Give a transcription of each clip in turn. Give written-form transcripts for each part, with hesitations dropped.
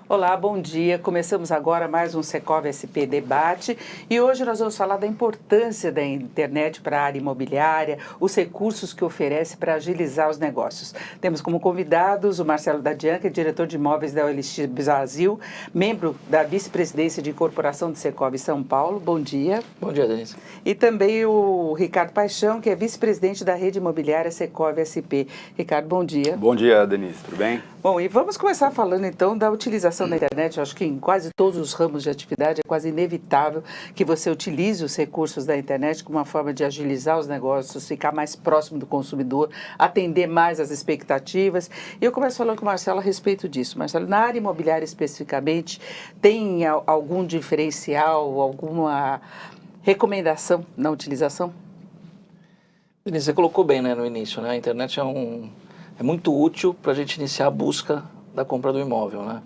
Olá, bom dia. Começamos agora mais um Secov SP Debate e hoje nós vamos falar da importância da internet para a área imobiliária, os recursos que oferece para agilizar os negócios. Temos como convidados o Marcelo Dadian, diretor de imóveis da OLX Brasil, membro da vice-presidência de incorporação de Secov São Paulo. Bom dia. Bom dia, Denise. E também o Ricardo Paixão, que é vice-presidente da rede imobiliária Secov SP. Ricardo, bom dia. Bom dia, Denise. Tudo bem? Bom, e vamos começar falando então da utilização da internet. Eu acho que em quase todos os ramos de atividade é quase inevitável que você utilize os recursos da internet como uma forma de agilizar os negócios, ficar mais próximo do consumidor, atender mais às expectativas. E eu começo falando com o Marcelo a respeito disso. Marcelo, na área imobiliária especificamente, tem algum diferencial, alguma recomendação na utilização? Denise, você colocou bem, né, no início, né? A internet é muito útil para a gente iniciar a busca da compra do imóvel, né?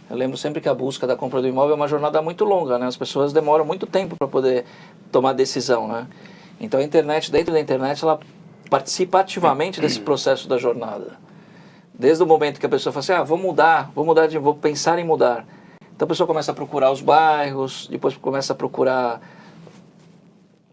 Eu lembro sempre que a busca da compra do imóvel é uma jornada muito longa, né? As pessoas demoram muito tempo para poder tomar decisão, né? Então a internet, dentro da internet, ela participa ativamente desse processo da jornada. Desde o momento que a pessoa fala assim, vou pensar em mudar. Então a pessoa começa a procurar os bairros, depois começa a procurar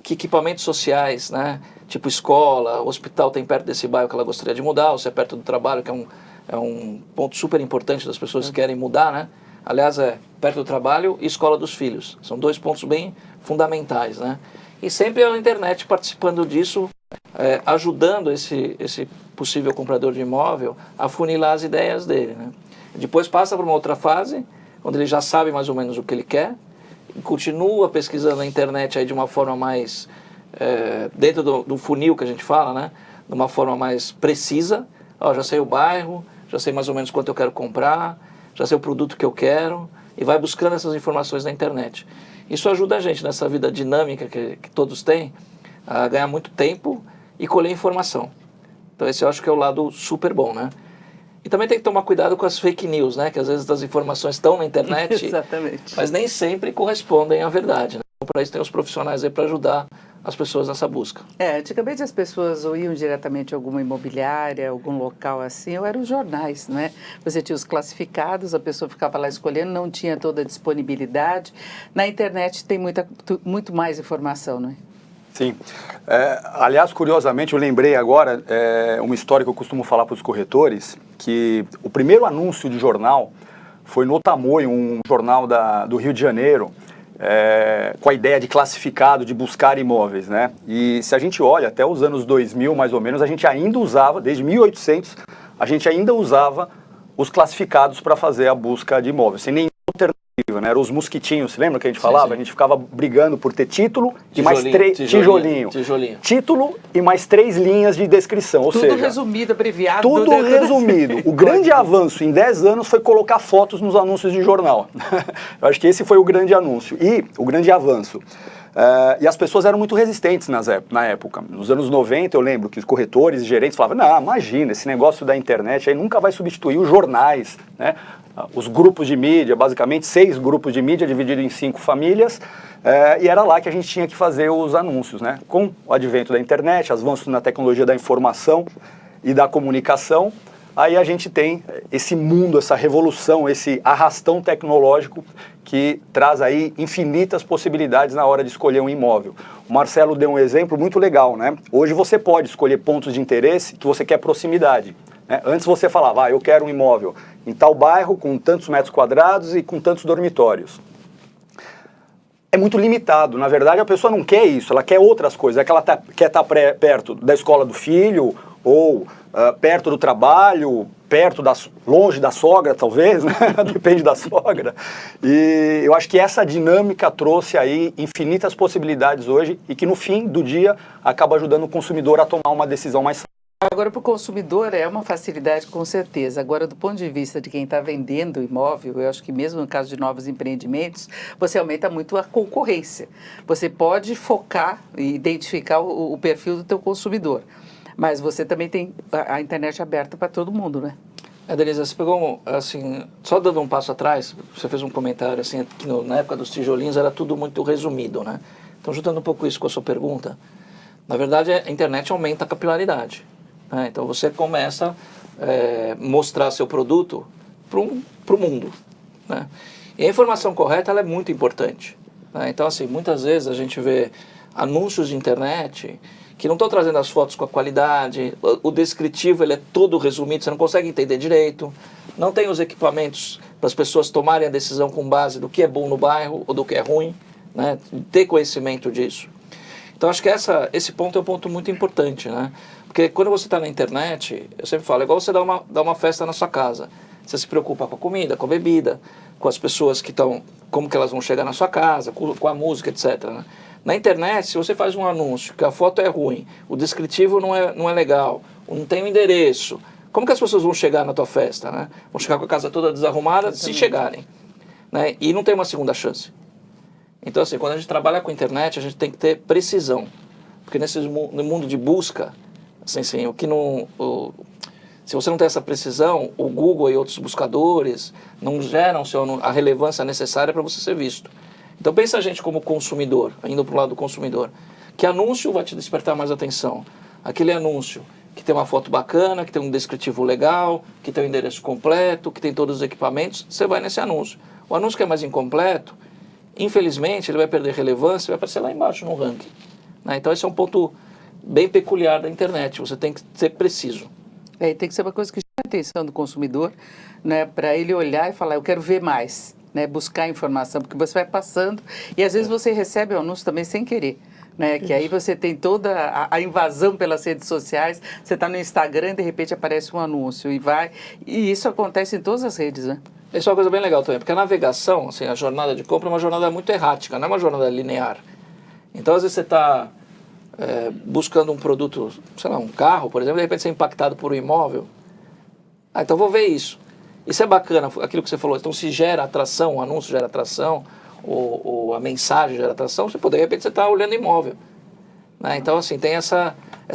que equipamentos sociais, né? Tipo escola, hospital tem perto desse bairro que ela gostaria de mudar, ou se é perto do trabalho, que é um ponto super importante das pessoas que querem mudar, né? Aliás, é perto do trabalho e escola dos filhos. São dois pontos bem fundamentais, né? E sempre a internet participando disso, ajudando esse possível comprador de imóvel a funilar as ideias dele, né? Depois passa para uma outra fase, onde ele já sabe mais ou menos o que ele quer, e continua pesquisando na internet aí de uma forma mais, dentro do funil que a gente fala, né? De uma forma mais precisa. Já sei o bairro, já sei mais ou menos quanto eu quero comprar, já sei o produto que eu quero, e vai buscando essas informações na internet. Isso ajuda a gente nessa vida dinâmica que todos têm, a ganhar muito tempo e colher informação. Então esse eu acho que é o lado super bom, né? E também tem que tomar cuidado com as fake news, né? Que às vezes as informações estão na internet, Exatamente, mas nem sempre correspondem à verdade, né? Então, para isso tem os profissionais aí para ajudar as pessoas nessa busca. Antigamente as pessoas ou iam diretamente a alguma imobiliária, algum local assim, ou eram os jornais, né? Você tinha os classificados, a pessoa ficava lá escolhendo, não tinha toda a disponibilidade. Na internet tem muito mais informação, não é? Sim. Aliás, curiosamente, eu lembrei agora uma história que eu costumo falar para os corretores, que o primeiro anúncio de jornal foi no Tamoio, um jornal do Rio de Janeiro, com a ideia de classificado, de buscar imóveis, né? E se a gente olha, até os anos 2000, mais ou menos, a gente ainda usava, desde 1800, a gente ainda usava os classificados para fazer a busca de imóveis, sem nenhuma alternativa, né? Eram os mosquitinhos, você lembra que a gente falava? Sim. A gente ficava brigando por ter título e mais tijolinho. Título e mais 3 linhas de descrição, ou seja... Tudo resumido, abreviado. Tudo resumido. O grande avanço em 10 anos foi colocar fotos nos anúncios de jornal. Eu acho que esse foi o grande anúncio e o grande avanço. E as pessoas eram muito resistentes na época. Nos anos 90, eu lembro que os corretores e gerentes falavam, não, imagina, esse negócio da internet aí nunca vai substituir os jornais, né? Os grupos de mídia, basicamente 6 grupos de mídia divididos em 5 famílias, e era lá que a gente tinha que fazer os anúncios, né? Com o advento da internet, avanços na tecnologia da informação e da comunicação, aí a gente tem esse mundo, essa revolução, esse arrastão tecnológico que traz aí infinitas possibilidades na hora de escolher um imóvel. O Marcelo deu um exemplo muito legal, né? Hoje você pode escolher pontos de interesse que você quer proximidade. Antes você falava, eu quero um imóvel em tal bairro com tantos metros quadrados e com tantos dormitórios. É muito limitado, na verdade a pessoa não quer isso, ela quer outras coisas, que ela quer estar perto da escola do filho, ou perto do trabalho, longe da sogra talvez, né? Depende da sogra. E eu acho que essa dinâmica trouxe aí infinitas possibilidades hoje e que no fim do dia acaba ajudando o consumidor a tomar uma decisão mais. Agora, para o consumidor é uma facilidade, com certeza. Agora, do ponto de vista de quem está vendendo imóvel, eu acho que mesmo no caso de novos empreendimentos, você aumenta muito a concorrência. Você pode focar e identificar o perfil do teu consumidor, mas você também tem a internet aberta para todo mundo, né? Denise, você pegou, assim, só dando um passo atrás, você fez um comentário, assim, que na época dos tijolinhos era tudo muito resumido, né? Então, juntando um pouco isso com a sua pergunta, na verdade, a internet aumenta a capilaridade. Então você começa a mostrar seu produto para o mundo. né? E a informação correta ela é muito importante, né? Então, assim, muitas vezes a gente vê anúncios de internet que não estão trazendo as fotos com a qualidade, o descritivo ele é todo resumido, você não consegue entender direito, não tem os equipamentos para as pessoas tomarem a decisão com base do que é bom no bairro ou do que é ruim, né? Ter conhecimento disso. Então, acho que esse ponto é um ponto muito importante, né? Porque quando você está na internet, eu sempre falo, é igual você dar uma festa na sua casa. Você se preocupa com a comida, com a bebida, com as pessoas que estão, como que elas vão chegar na sua casa, com a música, etc., né? Na internet, se você faz um anúncio que a foto é ruim, o descritivo não é legal, não tem o endereço, como que as pessoas vão chegar na tua festa, né? Vão chegar com a casa toda desarrumada, se chegarem, né? E não tem uma segunda chance. Então, assim, quando a gente trabalha com a internet, a gente tem que ter precisão. Porque no mundo de busca, assim, se você não tem essa precisão, o Google e outros buscadores não geram a relevância necessária para você ser visto. Então pensa a gente como consumidor, indo para o lado do consumidor. Que anúncio vai te despertar mais atenção? Aquele anúncio que tem uma foto bacana, que tem um descritivo legal, que tem o endereço completo, que tem todos os equipamentos, você vai nesse anúncio. O anúncio que é mais incompleto, infelizmente, ele vai perder relevância e vai aparecer lá embaixo no ranking, né? Então esse é um ponto bem peculiar da internet, você tem que ser preciso. E tem que ser uma coisa que chama a atenção do consumidor, né, para ele olhar e falar, eu quero ver mais, né, buscar informação, porque você vai passando e às vezes você recebe o anúncio também sem querer, né, que aí você tem toda a invasão pelas redes sociais, você está no Instagram e de repente aparece um anúncio e isso acontece em todas as redes, né? Isso é uma coisa bem legal também, porque a navegação, assim, a jornada de compra é uma jornada muito errática, não é uma jornada linear. Então às vezes você está buscando um produto, sei lá, um carro, por exemplo, de repente você é impactado por um imóvel. Então vou ver isso. Isso é bacana, aquilo que você falou. Então se gera atração, o anúncio gera atração, ou a mensagem gera atração, de repente você está olhando imóvel, né? Então assim, tem essa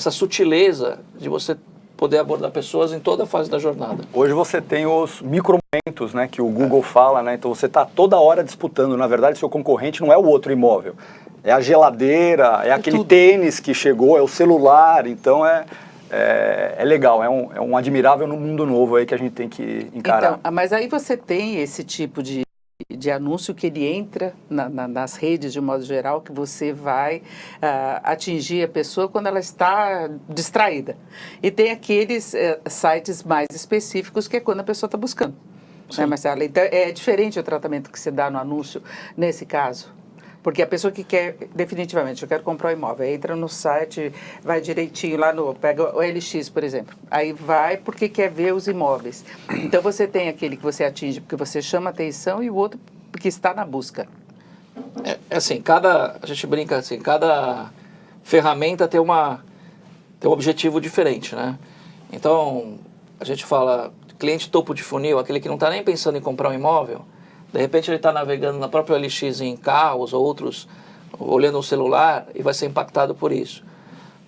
sutileza de você poder abordar pessoas em toda a fase da jornada. Hoje você tem os micromomentos, né, que o Google fala, né? Então você está toda hora disputando. Na verdade, seu concorrente não é o outro imóvel. É a geladeira, é aquele tênis que chegou, é o celular. Então é legal, é um admirável mundo novo aí que a gente tem que encarar. Então, mas aí você tem esse tipo de anúncio que ele entra nas redes de um modo geral, que você vai atingir a pessoa quando ela está distraída. E tem aqueles sites mais específicos que é quando a pessoa está buscando. Né, Marcelo? Então é diferente o tratamento que você dá no anúncio nesse caso. Porque a pessoa que quer, definitivamente, eu quero comprar um imóvel, entra no site, vai direitinho lá pega o LX, por exemplo. Aí vai porque quer ver os imóveis. Então você tem aquele que você atinge porque você chama atenção e o outro porque está na busca. Assim, a gente brinca assim, cada ferramenta tem um objetivo diferente, né? Então, a gente fala, cliente topo de funil, aquele que não está nem pensando em comprar um imóvel, de repente ele está navegando na própria LX em carros ou outros, olhando o celular e vai ser impactado por isso.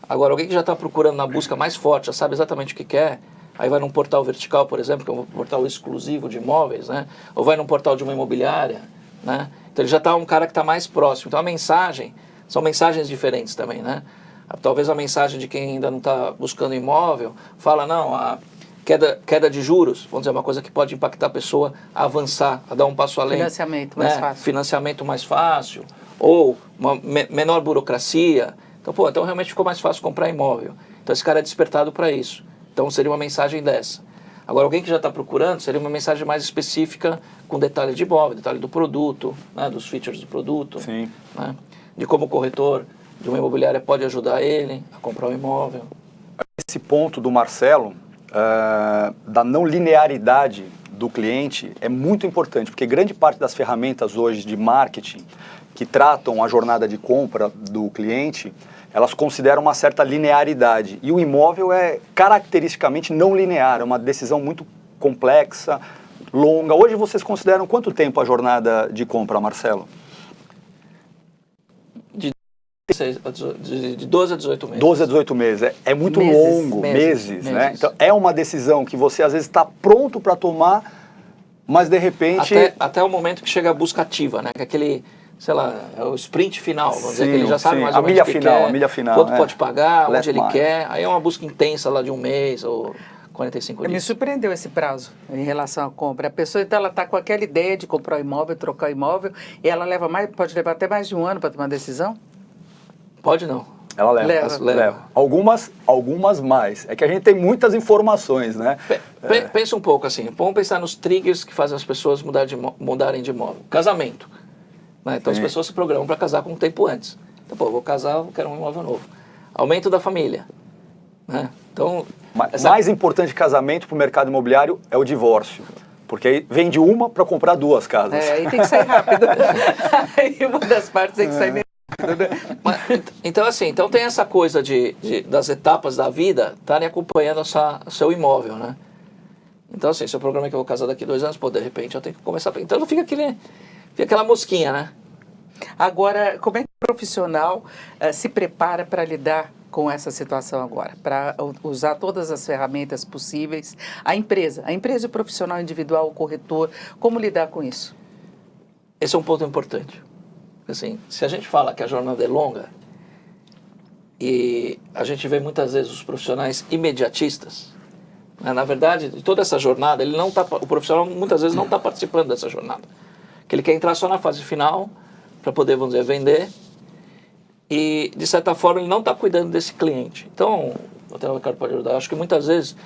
Agora, alguém que já está procurando na busca mais forte, já sabe exatamente o que quer, aí vai num portal vertical, por exemplo, que é um portal exclusivo de imóveis, né? Ou vai num portal de uma imobiliária, né? Então ele já está um cara que está mais próximo. Então a mensagem, são mensagens diferentes também, né? Talvez a mensagem de quem ainda não está buscando imóvel, fala, não, a queda de juros, vamos dizer, uma coisa que pode impactar a pessoa a avançar, a dar um passo além. Financiamento mais fácil. Financiamento mais fácil, ou uma menor burocracia. Então realmente ficou mais fácil comprar imóvel. Então esse cara é despertado para isso. Então seria uma mensagem dessa. Agora, alguém que já está procurando, seria uma mensagem mais específica, com detalhe de imóvel, detalhe do produto, né, dos features do produto. Sim. Né, de como o corretor de uma imobiliária pode ajudar ele a comprar um imóvel. Esse ponto do Marcelo, da não linearidade do cliente, é muito importante, porque grande parte das ferramentas hoje de marketing que tratam a jornada de compra do cliente, elas consideram uma certa linearidade. E o imóvel é caracteristicamente não linear, é uma decisão muito complexa, longa. Hoje vocês consideram quanto tempo a jornada de compra, Marcelo? De 12 a 18 meses. 12 a 18 meses. É muito longo, meses, né? Então é uma decisão que você às vezes está pronto para tomar, mas de repente... Até o momento que chega a busca ativa, né? Que é aquele, sei lá, é o sprint final, vamos dizer, que ele já sabe mais ou menos o que quer, a milha final, quanto pode pagar, onde ele mile. quer. Aí é uma busca intensa lá de um mês ou 45 Me dias. surpreendeu esse prazo em relação à compra. A pessoa, então, ela está com aquela ideia de comprar um imóvel, trocar o imóvel, e ela pode levar até mais de um ano para tomar decisão? Pode não. Ela leva. Algumas mais. É que a gente tem muitas informações, né? Pensa um pouco assim, vamos pensar nos triggers que fazem as pessoas mudarem de imóvel. Casamento. Né? Então as pessoas se programam para casar com um tempo antes. Então, pô, eu vou casar, eu quero um imóvel novo. Aumento da família. Né? Então, mais importante que casamento para o mercado imobiliário é o divórcio. Porque aí vende uma para comprar duas casas. Aí tem que sair rápido. Aí uma das partes tem que sair meio rápido, né? Então, assim, então tem essa coisa das etapas da vida estarem acompanhando o seu imóvel, né? Então, assim, se eu programa que eu vou casar daqui 2 anos, pô, de repente eu tenho que começar... Então não fica aquela mosquinha, né? Agora, como é que o profissional se prepara para lidar com essa situação agora? Para usar todas as ferramentas possíveis. A empresa, o profissional individual, o corretor, como lidar com isso? Esse é um ponto importante. Assim, se a gente fala que a jornada é longa, e a gente vê muitas vezes os profissionais imediatistas, né? Na verdade, de toda essa jornada, o profissional muitas vezes não está participando dessa jornada. Que ele quer entrar só na fase final, para poder, vamos dizer, vender, e, de certa forma, ele não está cuidando desse cliente. Então, até o Ricardo pode ajudar, acho que muitas vezes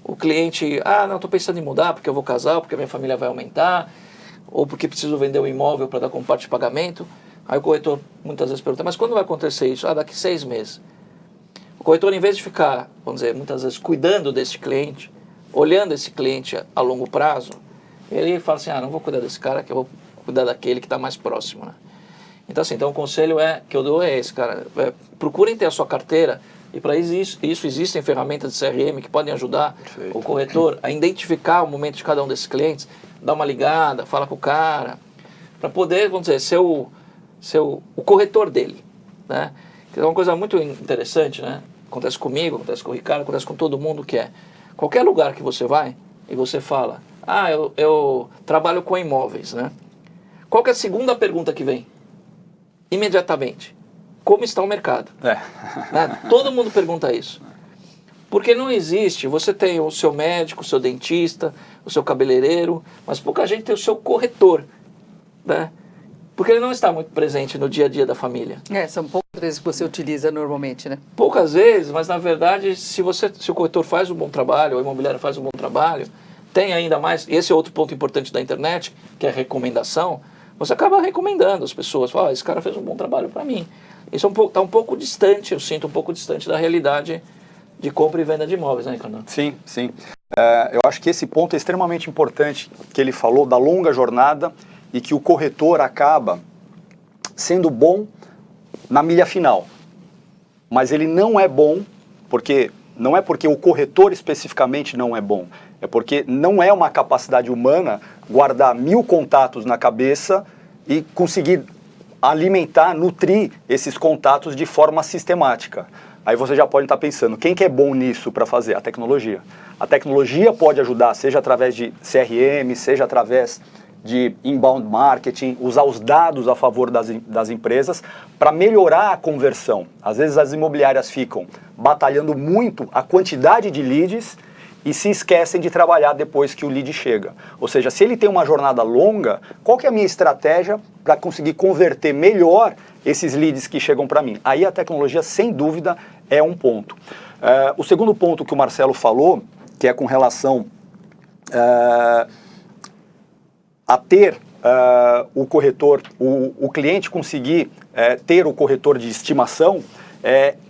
o cliente, não, estou pensando em mudar porque eu vou casar, porque a minha família vai aumentar, ou porque preciso vender um imóvel para dar como parte de pagamento. Aí o corretor muitas vezes pergunta, mas quando vai acontecer isso? Daqui 6 meses. O corretor, em vez de ficar, vamos dizer, muitas vezes cuidando desse cliente, olhando esse cliente a longo prazo, ele fala assim, não vou cuidar desse cara, que eu vou cuidar daquele que está mais próximo, né? Então, assim, o conselho que eu dou é esse, cara. Procurem ter a sua carteira, e para isso existem ferramentas de CRM que podem ajudar o corretor a identificar o momento de cada um desses clientes, dar uma ligada, fala com o cara, para poder, vamos dizer, ser o corretor dele, né? Que é uma coisa muito interessante, né? Acontece comigo, acontece com o Ricardo, acontece com todo mundo, que é qualquer lugar que você vai e você fala, eu trabalho com imóveis, né? Qual que é a segunda pergunta que vem? Imediatamente. Como está o mercado? Né? Todo mundo pergunta isso. Porque não existe, você tem o seu médico, o seu dentista, o seu cabeleireiro, mas pouca gente tem o seu corretor, né? Porque ele não está muito presente no dia a dia da família. São poucas vezes que você utiliza normalmente, né? Poucas vezes, mas na verdade, se o corretor faz um bom trabalho, ou a imobiliária faz um bom trabalho, tem ainda mais, esse é outro ponto importante da internet, que é a recomendação, você acaba recomendando as pessoas, fala, esse cara fez um bom trabalho para mim. Isso está um pouco distante, eu sinto um pouco distante da realidade de compra e venda de imóveis, né, Ricardo? Sim. Eu acho que esse ponto é extremamente importante, que ele falou da longa jornada e que o corretor acaba sendo bom na milha final. Mas ele não é bom, não é porque o corretor especificamente não é bom, é porque não é uma capacidade humana guardar 1000 contatos na cabeça e conseguir alimentar, nutrir esses contatos de forma sistemática. Aí você já pode estar pensando, quem que é bom nisso para fazer? A tecnologia. A tecnologia pode ajudar, seja através de CRM, seja através de inbound marketing, usar os dados a favor das empresas para melhorar a conversão. Às vezes as imobiliárias ficam batalhando muito a quantidade de leads e se esquecem de trabalhar depois que o lead chega. Ou seja, se ele tem uma jornada longa, qual que é a minha estratégia para conseguir converter melhor esses leads que chegam para mim? Aí a tecnologia, sem dúvida, é um ponto. O segundo ponto que o Marcelo falou, que é com relação a ter o corretor, o cliente conseguir ter o corretor de estimação,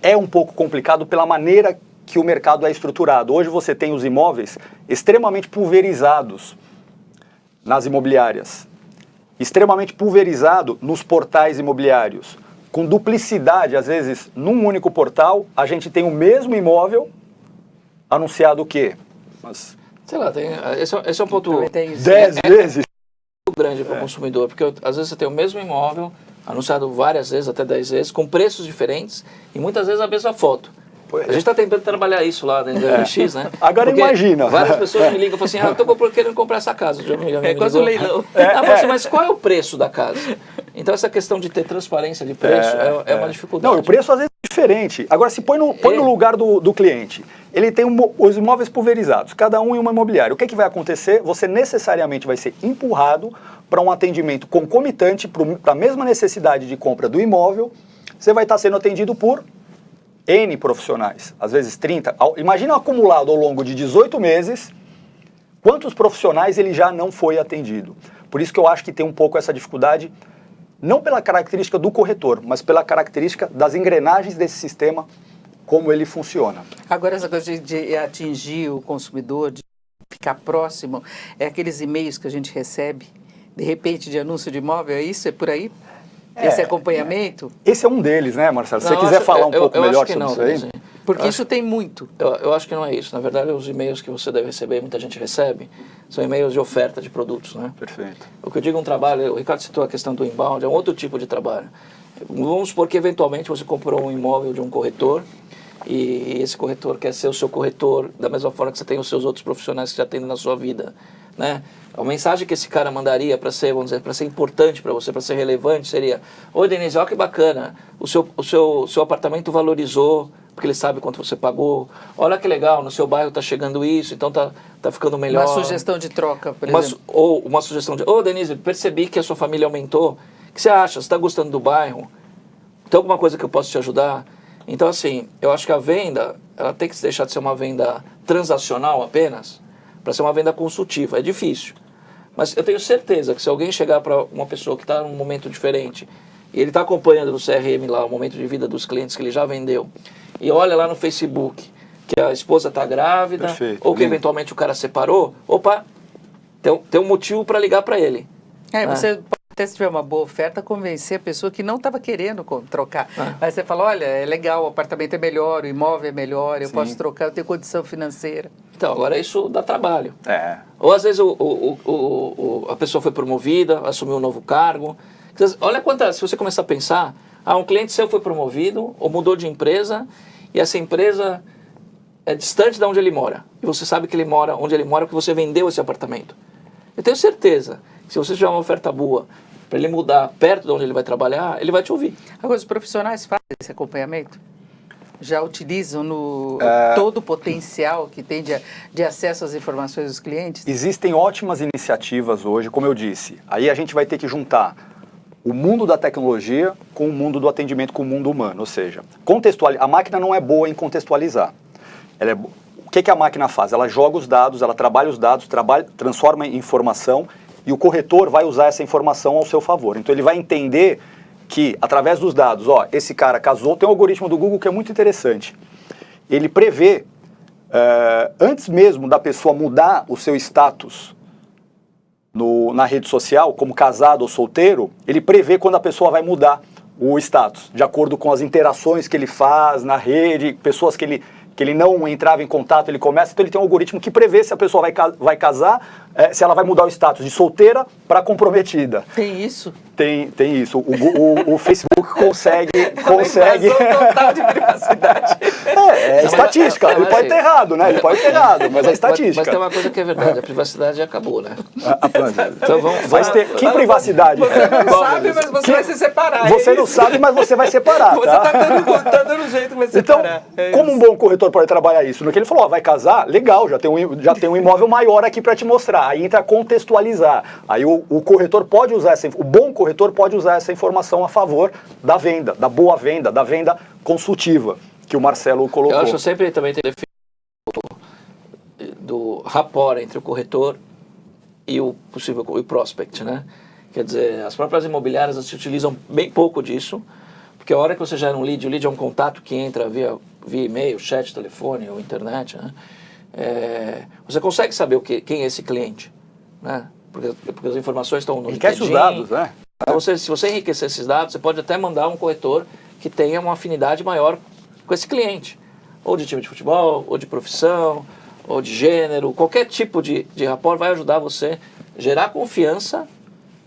é um pouco complicado pela maneira que o mercado é estruturado. Hoje você tem os imóveis extremamente pulverizados nas imobiliárias, extremamente pulverizado nos portais imobiliários, com duplicidade, às vezes, num único portal, a gente tem o mesmo imóvel anunciado o quê? Mas, sei lá, esse é um ponto 10 vezes grande para o consumidor, porque às vezes você tem o mesmo imóvel anunciado várias vezes, até 10 vezes, com preços diferentes e muitas vezes a mesma foto. A gente está tentando trabalhar isso lá dentro do LX, né? Agora porque imagina. Várias pessoas me ligam e falam assim, eu estou querendo comprar essa casa. Quase um leilão. Assim, mas qual é o preço da casa? Então essa questão de ter transparência de preço é uma dificuldade. Não, o preço às vezes diferente. Agora, se põe no lugar do cliente. Ele tem os imóveis pulverizados, cada um em uma imobiliária. O que vai acontecer? Você necessariamente vai ser empurrado para um atendimento concomitante para a mesma necessidade de compra do imóvel. Você vai estar sendo atendido por N profissionais, às vezes 30. Imagina acumulado ao longo de 18 meses, quantos profissionais ele já não foi atendido. Por isso que eu acho que tem um pouco essa dificuldade, não pela característica do corretor, mas pela característica das engrenagens desse sistema, como ele funciona. Agora, essa coisa de atingir o consumidor, de ficar próximo, é aqueles e-mails que a gente recebe, de repente, de anúncio de imóvel, é isso? É por aí? Esse acompanhamento? Esse é um deles, né, Marcelo? Se você quiser falar um pouco melhor sobre isso aí. Porque isso tem muito. Eu acho que não é isso. Na verdade, os e-mails que você deve receber, muita gente recebe, são e-mails de oferta de produtos, né? Perfeito. O que eu digo é um trabalho, o Ricardo citou a questão do inbound, é um outro tipo de trabalho. Vamos supor que eventualmente você comprou um imóvel de um corretor e esse corretor quer ser o seu corretor da mesma forma que você tem os seus outros profissionais que já tem na sua vida, né? A mensagem que esse cara mandaria para ser, vamos dizer, para ser importante para você, para ser relevante, seria: oi, Denise, olha que bacana, o seu apartamento valorizou, porque ele sabe quanto você pagou. Olha que legal, no seu bairro está chegando isso, então tá ficando melhor. Uma sugestão de troca, por exemplo. Ou uma sugestão de: ô, Denise, percebi que a sua família aumentou, o que você acha? Você está gostando do bairro? Tem alguma coisa que eu posso te ajudar? Então, assim, eu acho que a venda, ela tem que deixar de ser uma venda transacional apenas, para ser uma venda consultiva. É difícil. Mas eu tenho certeza que se alguém chegar para uma pessoa que está num momento diferente, e ele está acompanhando no CRM lá o momento de vida dos clientes que ele já vendeu, e olha lá no Facebook que a esposa está grávida, perfeito, ou que eventualmente o cara separou, opa, tem um motivo para ligar para ele. Você pode até, se tiver uma boa oferta, convencer a pessoa que não estava querendo trocar. Mas você fala: olha, é legal, o apartamento é melhor, o imóvel é melhor, eu posso trocar, eu tenho condição financeira. Então, agora isso dá trabalho. É. Ou às vezes a pessoa foi promovida, assumiu um novo cargo. Olha se você começar a pensar, um cliente seu foi promovido ou mudou de empresa e essa empresa é distante de onde ele mora. E você sabe que ele mora onde ele mora porque você vendeu esse apartamento. Eu tenho certeza que se você tiver uma oferta boa para ele mudar perto de onde ele vai trabalhar, ele vai te ouvir. Agora, os profissionais fazem esse acompanhamento? Já utilizam todo o potencial que tem de acesso às informações dos clientes? Existem ótimas iniciativas hoje, como eu disse. Aí a gente vai ter que juntar o mundo da tecnologia com o mundo do atendimento com o mundo humano. Ou seja, a máquina não é boa em contextualizar. O que a máquina faz? Ela joga os dados, ela trabalha os dados, transforma em informação e o corretor vai usar essa informação ao seu favor. Então ele vai entender que, através dos dados, esse cara casou, tem um algoritmo do Google que é muito interessante. Ele prevê, antes mesmo da pessoa mudar o seu status na rede social, como casado ou solteiro, ele prevê quando a pessoa vai mudar o status, de acordo com as interações que ele faz na rede, pessoas que ele não entrava em contato, ele começa, então ele tem um algoritmo que prevê se a pessoa vai casar, se ela vai mudar o status de solteira para comprometida. Tem isso? Tem isso. O Facebook consegue... total de privacidade. É estatística. Ele pode ter errado, né? Ele pode ter errado, mas é estatística. Mas tem uma coisa que é verdade, a privacidade acabou, né? Então vamos ter... Que privacidade? Você não sabe, mas você vai se separar. Você não sabe, mas você vai separar, Você tá dando jeito, vai separar. Então, como um bom corretor pode trabalhar isso? No que ele falou, vai casar? Legal, já tem um imóvel maior aqui para te mostrar. Aí entra contextualizar. Aí o corretor pode usar o bom corretor pode usar essa informação a favor da venda, da boa venda, da venda consultiva, que o Marcelo colocou. Eu acho sempre também tem do rapport entre o corretor e o possível prospect, né? Quer dizer, as próprias imobiliárias se utilizam bem pouco disso, porque a hora que você gera um lead, o lead é um contato que entra via e-mail, chat, telefone ou internet, né? Você consegue saber quem é esse cliente, né? Porque as informações estão no LinkedIn. Enriquece os dados, né? Então, se você enriquecer esses dados, você pode até mandar um corretor que tenha uma afinidade maior com esse cliente. Ou de time de futebol, ou de profissão, ou de gênero. Qualquer tipo de rapport vai ajudar você a gerar confiança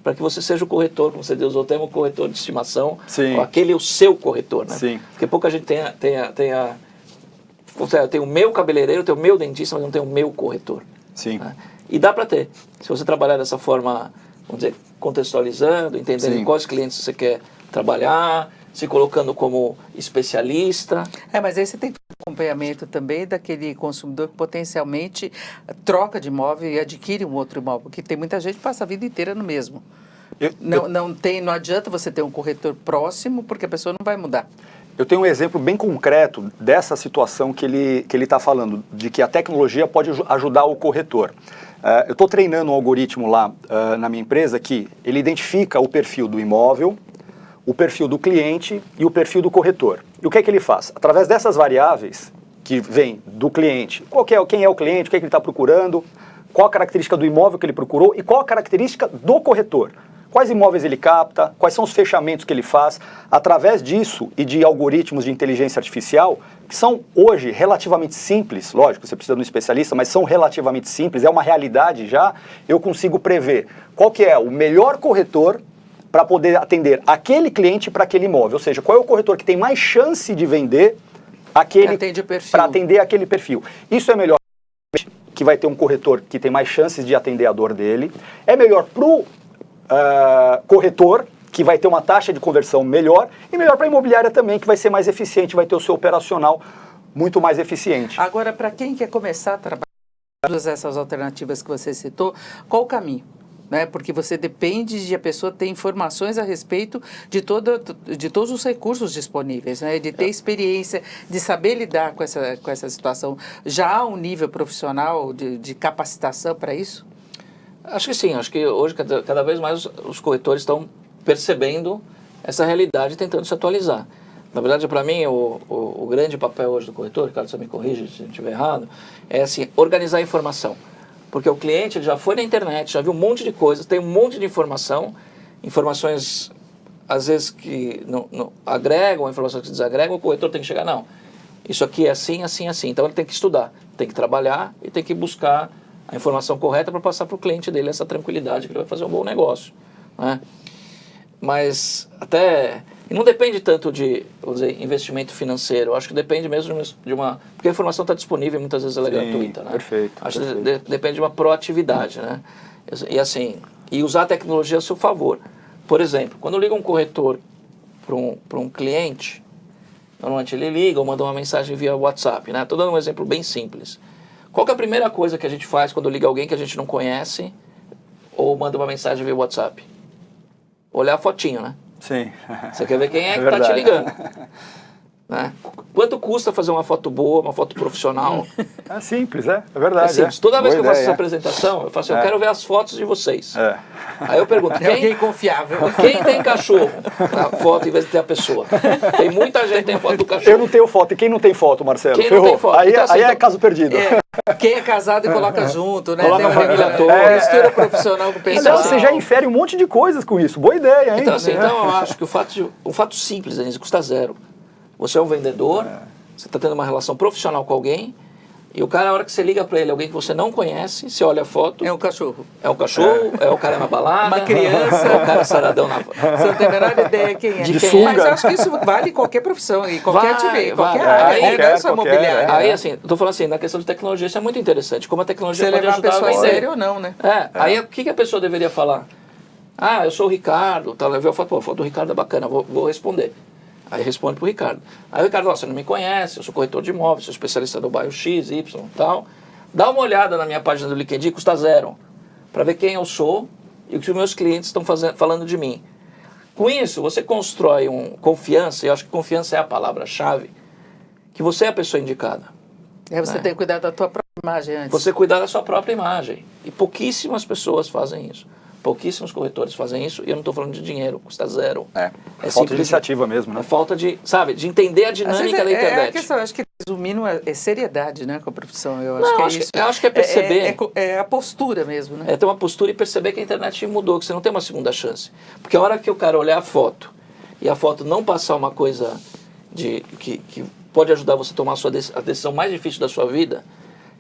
para que você seja o corretor, como você usou o termo, corretor de estimação. Sim. Ou aquele é o seu corretor, né? Sim. Porque pouca gente tem o meu cabeleireiro, tem o meu dentista, mas não tem o meu corretor. Sim. Né? E dá para ter. Se você trabalhar dessa forma, vamos dizer, contextualizando, entendendo Sim. quais clientes você quer trabalhar, se colocando como especialista. Mas aí você tem acompanhamento também daquele consumidor que potencialmente troca de imóvel e adquire um outro imóvel, porque tem muita gente que passa a vida inteira no mesmo. Não adianta você ter um corretor próximo, porque a pessoa não vai mudar. Eu tenho um exemplo bem concreto dessa situação que ele está falando, de que a tecnologia pode ajudar o corretor. Eu estou treinando um algoritmo lá na minha empresa que ele identifica o perfil do imóvel, o perfil do cliente e o perfil do corretor. E o que é que ele faz? Através dessas variáveis que vêm do cliente, quem é o cliente, o que é que ele está procurando, qual a característica do imóvel que ele procurou e qual a característica do corretor. Quais imóveis ele capta, quais são os fechamentos que ele faz. Através disso e de algoritmos de inteligência artificial, que são hoje relativamente simples, lógico, você precisa de um especialista, mas são relativamente simples, é uma realidade já, eu consigo prever qual que é o melhor corretor para poder atender aquele cliente para aquele imóvel. Ou seja, qual é o corretor que tem mais chance de vender para atender aquele perfil. Isso é melhor que vai ter um corretor que tem mais chances de atender a dor dele, é melhor para o corretor, que vai ter uma taxa de conversão melhor, e melhor para a imobiliária também, que vai ser mais eficiente, vai ter o seu operacional muito mais eficiente. Agora, para quem quer começar a trabalhar com todas essas alternativas que você citou, qual o caminho? Porque você depende de a pessoa ter informações a respeito de todos os recursos disponíveis, de ter experiência, de saber lidar com essa situação. Já há um nível profissional de capacitação para isso? Acho que sim, acho que hoje cada vez mais os corretores estão percebendo essa realidade e tentando se atualizar. Na verdade, para mim, o grande papel hoje do corretor, Ricardo, você me corrige se eu estiver errado, é assim, organizar a informação. Porque o cliente ele já foi na internet, já viu um monte de coisas, tem um monte de informações às vezes que não agregam, informações que desagregam, o corretor tem que chegar, não, isso aqui é assim, assim, assim. Então ele tem que estudar, tem que trabalhar e tem que buscar a informação correta para passar para o cliente dele essa tranquilidade que ele vai fazer um bom negócio, né? Mas até não depende tanto de, vamos dizer, investimento financeiro. Eu acho que depende mesmo de uma, porque a informação está disponível e muitas vezes ela é gratuita, né? Perfeito. Acho que depende de uma proatividade, né? E assim, e usar a tecnologia a seu favor. Por exemplo, quando liga um corretor para um cliente, normalmente ele liga ou manda uma mensagem via WhatsApp, né? Estou dando um exemplo bem simples. Qual que é a primeira coisa que a gente faz quando liga alguém que a gente não conhece ou manda uma mensagem via WhatsApp? Olhar a fotinho, né? Sim. Você quer ver quem é que está te ligando. Né? Quanto custa fazer uma foto boa, uma foto profissional? É simples, é verdade. É simples. Toda vez que eu faço essa apresentação, eu falo assim, eu quero ver as fotos de vocês. Aí eu pergunto, alguém confiável. Quem tem cachorro na foto em vez de ter a pessoa? Tem muita gente que tem foto do cachorro. Eu não tenho foto. E quem não tem foto, Marcelo? Quem não tem foto? Aí, então, assim, aí é caso perdido. Quem é casado e coloca junto, né? Coloca tem a família toda. Mistura profissional com pessoal. Então, você já infere um monte de coisas com isso. Boa ideia, hein? Então, assim, então eu acho que um fato simples, Denise, custa zero. Você é um vendedor, você está tendo uma relação profissional com alguém, e o cara, na hora que você liga para ele, alguém que você não conhece, você olha a foto... É um cachorro. É um cachorro, é o cara na balada... Uma criança... É o cara saradão na... Você não tem a menor ideia quem é. De sunga. Mas eu acho que isso vale em qualquer profissão, em qualquer atividade, qualquer área, não é só imobiliária. Aí, assim, eu tô falando assim, na questão de tecnologia, isso é muito interessante, como a tecnologia você pode levar ajudar a pessoa a sério ou não, né? Aí o que a pessoa deveria falar? Ah, eu sou o Ricardo, tá, eu vi a foto do Ricardo é bacana, vou responder. Aí responde pro Ricardo. Aí o Ricardo, você não me conhece, eu sou corretor de imóveis, sou especialista do bairro X, Y e tal. Dá uma olhada na minha página do LinkedIn, custa zero, para ver quem eu sou e o que os meus clientes estão falando de mim. Com isso, você constrói confiança, e eu acho que confiança é a palavra-chave, que você é a pessoa indicada. Você tem que cuidar da tua própria imagem antes. Você cuidar da sua própria imagem. E pouquíssimas pessoas fazem isso. Pouquíssimos corretores fazem isso, e eu não estou falando de dinheiro, custa zero. É falta de iniciativa mesmo, né? É falta de, sabe, de entender a dinâmica da internet. É a questão, acho que resumindo, é seriedade, né, com a profissão. Eu acho que é perceber. É a postura mesmo, né? É ter uma postura e perceber que a internet mudou, que você não tem uma segunda chance. Porque a hora que o cara olhar a foto, e a foto não passar uma coisa que pode ajudar você a tomar a decisão mais difícil da sua vida,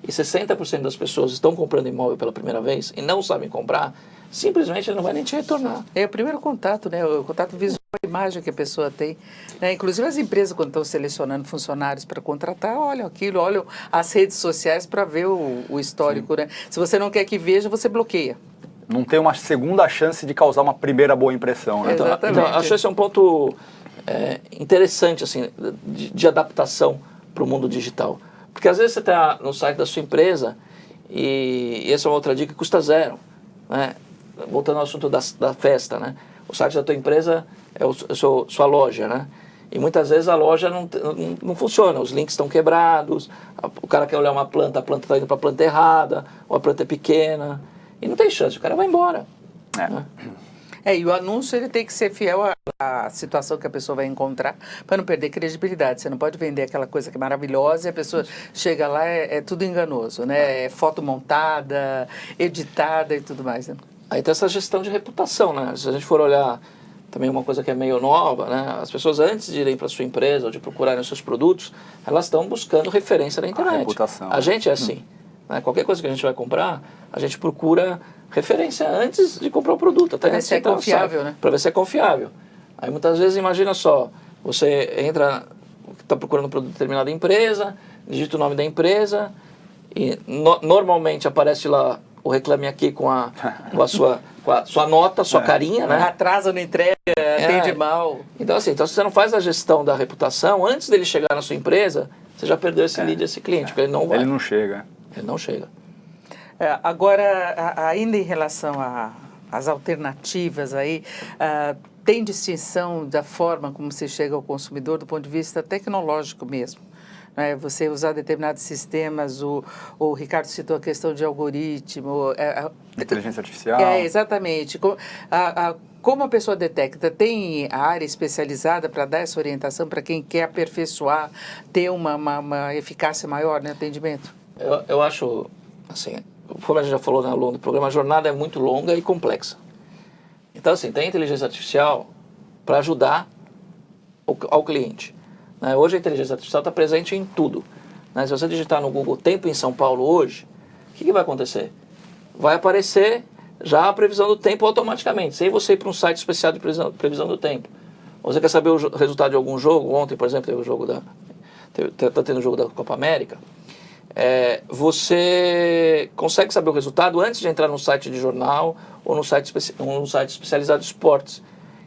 e 60% das pessoas estão comprando imóvel pela primeira vez e não sabem comprar, simplesmente ele não vai nem te retornar. É o primeiro contato, né? O contato visual, a imagem que a pessoa tem. Né? Inclusive as empresas, quando estão selecionando funcionários para contratar, olham aquilo, olham as redes sociais para ver o histórico, né? Se você não quer que veja, você bloqueia. Não tem uma segunda chance de causar uma primeira boa impressão, né? Exatamente. Então, acho esse é um ponto interessante assim, de adaptação para o mundo digital. Porque às vezes você está no site da sua empresa e essa é uma outra dica, custa zero. Né? Voltando ao assunto da festa, né? O site da tua empresa é sua loja, né? E muitas vezes a loja não funciona, os links estão quebrados, o cara quer olhar uma planta, a planta está indo para a planta errada, ou a planta é pequena, e não tem chance, o cara vai embora. Né? E o anúncio ele tem que ser fiel à situação que a pessoa vai encontrar para não perder credibilidade. Você não pode vender aquela coisa que é maravilhosa e a pessoa chega lá, é tudo enganoso, né? É foto montada, editada e tudo mais. Né? Aí tem essa gestão de reputação, né? Se a gente for olhar também uma coisa que é meio nova, né? As pessoas antes de irem para a sua empresa ou de procurarem os seus produtos, elas estão buscando referência na internet. A reputação. A gente é assim. Né? Qualquer coisa que a gente vai comprar, a gente procura referência antes de comprar o produto. Para ver se é confiável, né? Para ver se é confiável. Aí muitas vezes, imagina só, você entra, está procurando um produto de determinada empresa, digita o nome da empresa e normalmente aparece lá o Reclame Aqui com a sua nota, sua carinha, né? Atrasa, não entrega, atende mal. Então, assim, se você não faz a gestão da reputação, antes dele chegar na sua empresa, você já perdeu esse lead, esse cliente, porque ele não vai. Ele não chega. Ele não chega. Agora, ainda em relação às alternativas aí, tem distinção da forma como você chega ao consumidor do ponto de vista tecnológico mesmo? Né? Você usar determinados sistemas, o Ricardo citou a questão de algoritmo. Inteligência artificial. Exatamente. Como a pessoa detecta? Tem a área especializada para dar essa orientação para quem quer aperfeiçoar, ter uma eficácia maior no atendimento? Eu acho, assim, como a gente já falou ao longo do programa, a jornada é muito longa e complexa. Então, assim, tem inteligência artificial para ajudar ao cliente. Né? Hoje a inteligência artificial está presente em tudo. Né? Se você digitar no Google tempo em São Paulo hoje, o que vai acontecer? Vai aparecer já a previsão do tempo automaticamente, sem você ir para um site especial de previsão do tempo. Ou você quer saber o resultado de algum jogo? Ontem, por exemplo, teve o jogo está tendo o jogo da Copa América. Você consegue saber o resultado antes de entrar no site de jornal ou no site especializado de esportes.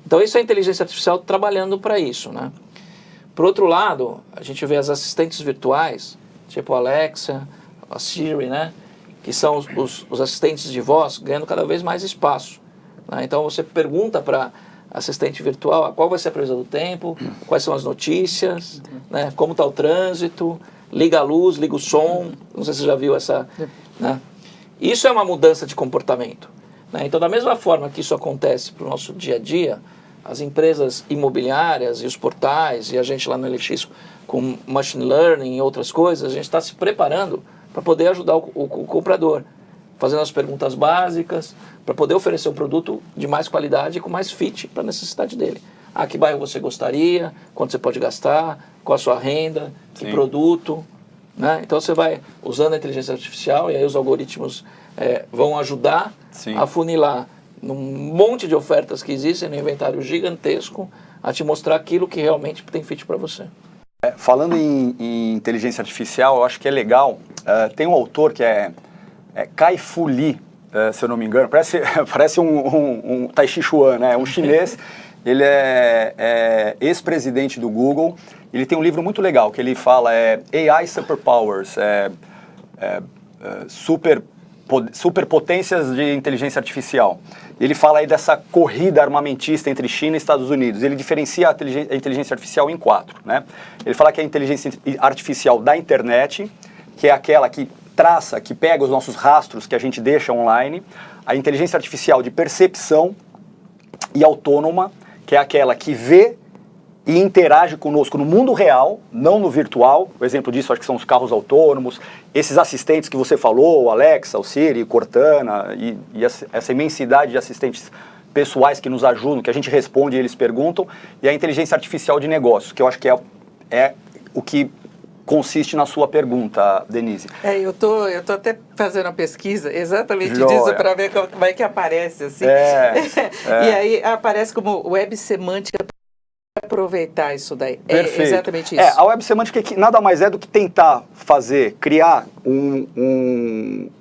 Então, isso é a inteligência artificial trabalhando para isso, né? Por outro lado, a gente vê as assistentes virtuais, tipo a Alexa, a Siri, né? Que são os assistentes de voz ganhando cada vez mais espaço. Né? Então, você pergunta para assistente virtual qual vai ser a previsão do tempo, quais são as notícias, né? Como está o trânsito, liga a luz, liga o som, não sei se você já viu essa... Né? Isso é uma mudança de comportamento. Né? Então, da mesma forma que isso acontece para o nosso dia a dia, as empresas imobiliárias e os portais, e a gente lá no LX com machine learning e outras coisas, a gente está se preparando para poder ajudar o comprador, fazendo as perguntas básicas, para poder oferecer um produto de mais qualidade e com mais fit para a necessidade dele. Que bairro você gostaria, quanto você pode gastar, qual a sua renda, que produto. Né? Então você vai usando a inteligência artificial e aí os algoritmos vão ajudar a funilar num monte de ofertas que existem no inventário gigantesco a te mostrar aquilo que realmente tem fit para você. Falando em inteligência artificial, eu acho que é legal. Tem um autor que é Kai-Fu Lee, se eu não me engano. Parece um Tai Chi Chuan, né? Um chinês. Ele é ex-presidente do Google. Ele tem um livro muito legal que ele fala AI Superpowers, superpotências de inteligência artificial. Ele fala aí dessa corrida armamentista entre China e Estados Unidos. Ele diferencia a inteligência artificial em 4, né? Ele fala que a inteligência artificial da internet, que é aquela que traça, que pega os nossos rastros que a gente deixa online. A inteligência artificial de percepção e autônoma, que é aquela que vê e interage conosco no mundo real, não no virtual. O exemplo disso acho que são os carros autônomos, esses assistentes que você falou, o Alexa, o Siri, Cortana e essa imensidade de assistentes pessoais que nos ajudam, que a gente responde e eles perguntam, e a inteligência artificial de negócios, que eu acho que é o que consiste na sua pergunta, Denise. Eu tô até fazendo uma pesquisa exatamente disso para ver como é que aparece assim. E aí aparece como web semântica. Aproveitar isso daí. Perfeito. É exatamente isso. A web semântica que nada mais é do que tentar criar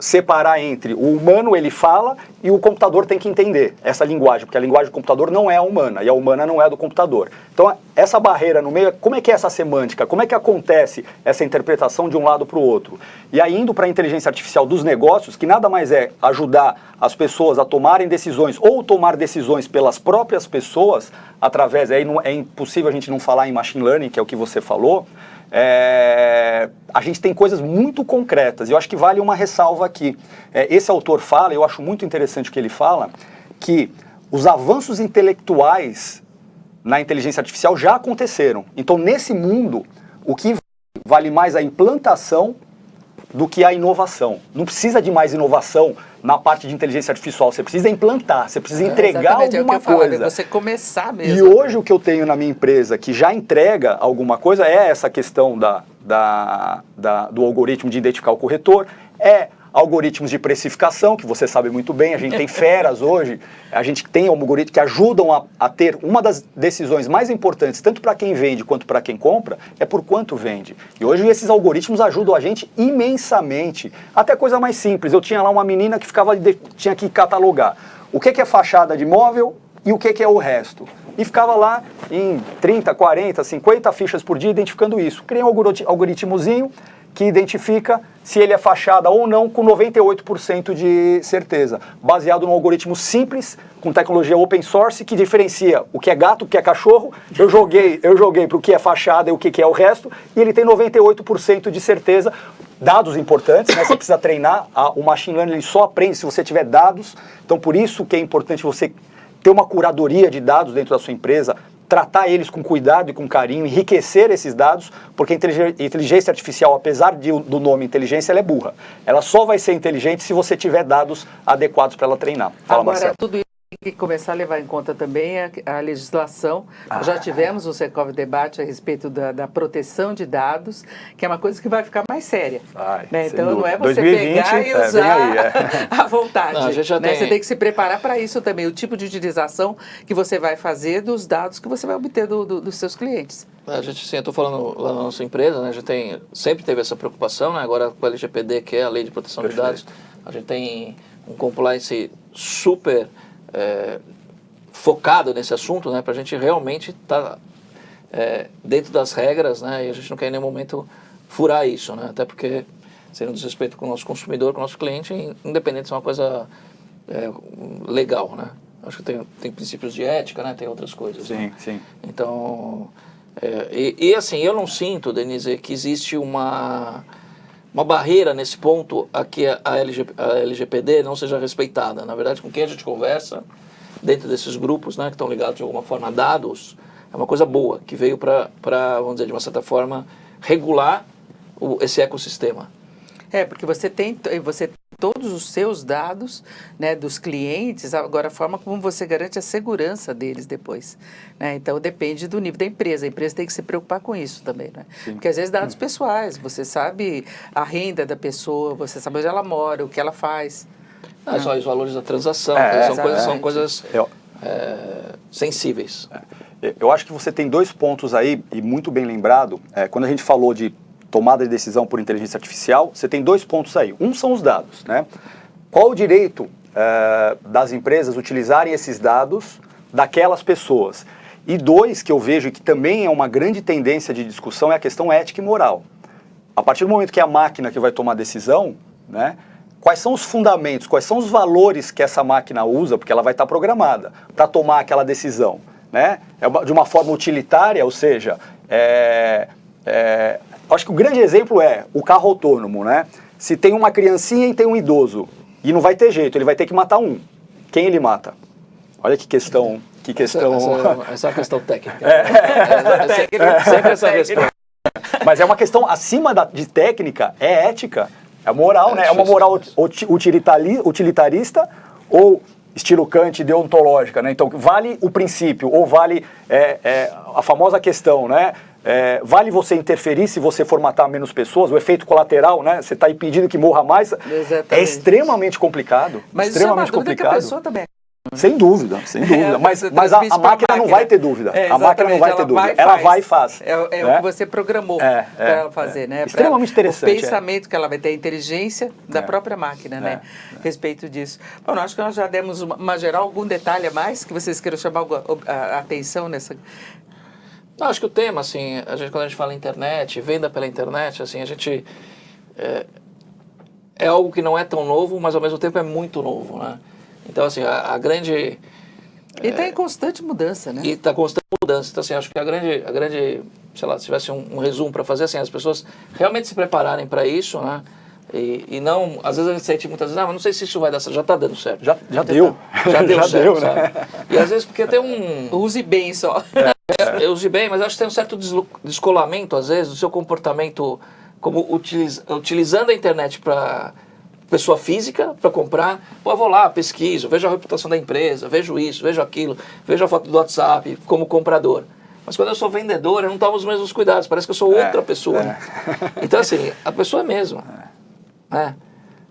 separar entre o humano, ele fala, e o computador tem que entender essa linguagem, porque a linguagem do computador não é a humana, e a humana não é a do computador. Então, essa barreira no meio, como é que é essa semântica? Como é que acontece essa interpretação de um lado para o outro? E aí indo para a inteligência artificial dos negócios, que nada mais é ajudar as pessoas a tomarem decisões ou tomar decisões pelas próprias pessoas, através, aí é impossível a gente não falar em machine learning, que é o que você falou, a gente tem coisas muito concretas, e eu acho que vale uma ressalva aqui. Esse autor fala, eu acho muito interessante o que ele fala, que os avanços intelectuais na inteligência artificial já aconteceram. Então, nesse mundo, o que vale mais a implantação do que a inovação. Não precisa de mais inovação na parte de inteligência artificial, você precisa implantar, você precisa entregar alguma coisa. Você começar mesmo. E hoje o que eu tenho na minha empresa que já entrega alguma coisa é essa questão do algoritmo de identificar o corretor, algoritmos de precificação, que você sabe muito bem, a gente tem feras hoje, a gente tem algoritmos que ajudam a ter uma das decisões mais importantes, tanto para quem vende quanto para quem compra, é por quanto vende. E hoje esses algoritmos ajudam a gente imensamente. Até coisa mais simples, eu tinha lá uma menina que tinha que catalogar o que é fachada de imóvel e o que é o resto. E ficava lá em 30, 40, 50 fichas por dia identificando isso. Criei um algoritmozinho que identifica se ele é fachada ou não com 98% de certeza, baseado num algoritmo simples, com tecnologia open source, que diferencia o que é gato, o que é cachorro. Eu joguei para o que é fachada e o que é o resto, e ele tem 98% de certeza. Dados importantes, né? Você precisa treinar, o machine learning ele só aprende se você tiver dados, então por isso que é importante você ter uma curadoria de dados dentro da sua empresa, tratar eles com cuidado e com carinho, enriquecer esses dados, porque a inteligência artificial, apesar do nome inteligência, ela é burra. Ela só vai ser inteligente se você tiver dados adequados para ela treinar. Fala, agora, Marcelo. tudo isso tem que começar a levar em conta também a legislação. Já tivemos um Secov debate a respeito da proteção de dados, que é uma coisa que vai ficar mais séria. Né? Então não é você 2020, pegar e usar à vontade. Não, a gente já né? tem... Você tem que se preparar para isso também, o tipo de utilização que você vai fazer dos dados que você vai obter dos seus clientes. A gente, sim, eu estou falando lá na nossa empresa, né, a gente sempre teve essa preocupação, né, agora com a LGPD, que é a Lei de Proteção de Dados, a gente tem um compliance super focado nesse assunto, né, para a gente realmente estar dentro das regras, né, e a gente não quer em nenhum momento furar isso, né, até porque seria um desrespeito com o nosso consumidor, com o nosso cliente, independente se é uma coisa legal, né. Acho que tem princípios de ética, né, tem outras coisas. Sim, né? sim. Então, assim, eu não sinto, Denise, que existe uma barreira nesse ponto a que a LGPD não seja respeitada. Na verdade, com quem a gente conversa, dentro desses grupos, né, que estão ligados de alguma forma a dados, é uma coisa boa, que veio para, vamos dizer, de uma certa forma, regular esse ecossistema. Porque você tem todos os seus dados, né, dos clientes, agora a forma como você garante a segurança deles depois. Né? Então depende do nível da empresa. A empresa tem que se preocupar com isso também. Né? Porque às vezes dados pessoais, você sabe a renda da pessoa, você sabe onde ela mora, o que ela faz. Só os valores da transação, são coisas sensíveis. Eu acho que você tem dois pontos aí, e muito bem lembrado, quando a gente falou de tomada de decisão por inteligência artificial, você tem dois pontos aí. Um são os dados, né? Qual o direito das empresas utilizarem esses dados daquelas pessoas? E dois, que eu vejo que também é uma grande tendência de discussão, é a questão ética e moral. A partir do momento que é a máquina que vai tomar decisão, né? Quais são os fundamentos, quais são os valores que essa máquina usa, porque ela vai estar programada para tomar aquela decisão, né? De uma forma utilitária, ou seja, acho que o grande exemplo é o carro autônomo, né? Se tem uma criancinha e tem um idoso, e não vai ter jeito, ele vai ter que matar um. Quem ele mata? Olha que questão... Essa é uma questão técnica. Sempre essa resposta. Mas é uma questão acima de técnica, é ética, é moral, né? É uma moral utilitarista ou estilo Kant deontológica, né? Então, vale o princípio, ou vale a famosa questão, né? Vale você interferir se você for matar menos pessoas, o efeito colateral, né? Você está impedindo que morra mais. Exatamente. É extremamente complicado. Mas extremamente isso é uma dúvida que a pessoa também... Sem dúvida, sem dúvida. Mas a máquina não vai ter dúvida. A máquina não vai ter dúvida. Ela vai e faz. É o que você programou para ela fazer, né? Extremamente interessante. O pensamento que ela vai ter, a inteligência da própria máquina, né? A respeito disso. Bom, acho que nós já demos uma geral, algum detalhe a mais que vocês queiram chamar a atenção nessa... Não, acho que o tema, assim, quando a gente fala internet, venda pela internet, assim, a gente... É algo que não é tão novo, mas ao mesmo tempo é muito novo, né? Então, assim, a grande... E está em constante mudança, né? E está constante mudança. Então, assim, acho que a grande, sei lá, se tivesse um resumo para fazer, assim, as pessoas realmente se prepararem para isso, né? E não, às vezes a gente sente muitas vezes, mas não sei se isso vai dar certo, já está dando certo. Já deu. Já deu Já certo, deu, sabe? né? E às vezes porque tem um... Use bem só. Eu use bem, mas acho que tem um certo descolamento, às vezes, do seu comportamento como utilizando a internet para pessoa física, para comprar. Pô, eu vou lá, pesquiso, vejo a reputação da empresa, vejo isso, vejo aquilo, vejo a foto do WhatsApp como comprador. Mas quando eu sou vendedor, eu não tomo os mesmos cuidados, parece que eu sou outra pessoa. Então, assim, a pessoa é a mesma.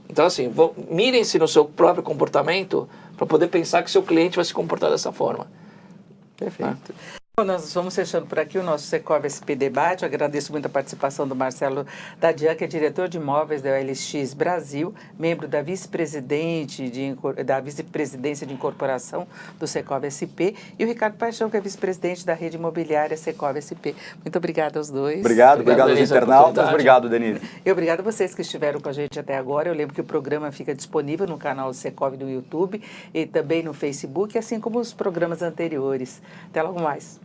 Então, assim, mirem-se no seu próprio comportamento para poder pensar que seu cliente vai se comportar dessa forma. Perfeito. Bom, nós vamos fechando por aqui o nosso Secov SP Debate. Eu agradeço muito a participação do Marcelo Dadian, que é diretor de imóveis da OLX Brasil, membro da vice-presidência de incorporação do Secov SP, e o Ricardo Paixão, que é vice-presidente da rede imobiliária Secov SP. Muito obrigada aos dois. Obrigado aos Denise, internautas. Obrigado, Denise. E obrigado a vocês que estiveram com a gente até agora. Eu lembro que o programa fica disponível no canal Secov no YouTube e também no Facebook, assim como os programas anteriores. Até logo mais.